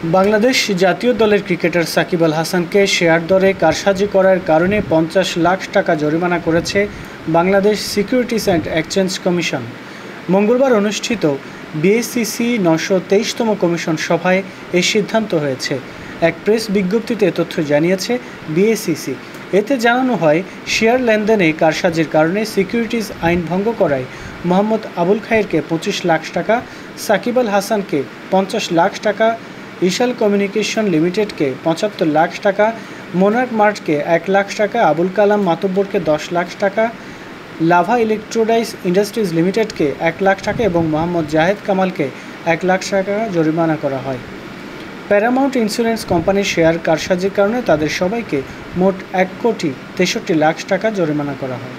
বাংলাদেশ জাতীয় দলের ক্রিকেটার সাকিব আল হাসানকে শেয়ার দরে কারসাজি করার কারণে 50 লাখ টাকা জরিমানা করেছে Bangladesh securities and exchange commission. মঙ্গলবার অনুষ্ঠিত বিএসইসি 923তম কমিশন সভায় এই সিদ্ধান্ত হয়েছে। এক প্রেস বিজ্ঞপ্তিতে তথ্য জানিয়েছে বিএসইসি। এতে জানানো হয়, শেয়ার লেনদেনে কারসাজির কারণে সিকিউরিটিজ আইন ভঙ্গ করায় মোহাম্মদ আবুল খায়েরকে 25 লাখ টাকা, সাকিব আল হাসানকে 50 লাখ টাকা, ইশাল কমিউনিকেশন লিমিটেডকে 75 লাখ টাকা, মোনার্ক মার্টকে 1 লাখ টাকা, আবুল কালাম মাতব্বরকে 10 লাখ টাকা, লাভা ইলেকট্রোডাইস ইন্ডাস্ট্রিজ লিমিটেডকে 1 লাখ টাকা এবং মোহাম্মদ জাহেদ কামালকে 1 লাখ টাকা জরিমানা করা হয়। প্যারামাউন্ট ইন্স্যুরেন্স কোম্পানির শেয়ার কারসাজির কারণে তাদের সবাইকে মোট 1,63,00,000 টাকা জরিমানা করা হয়।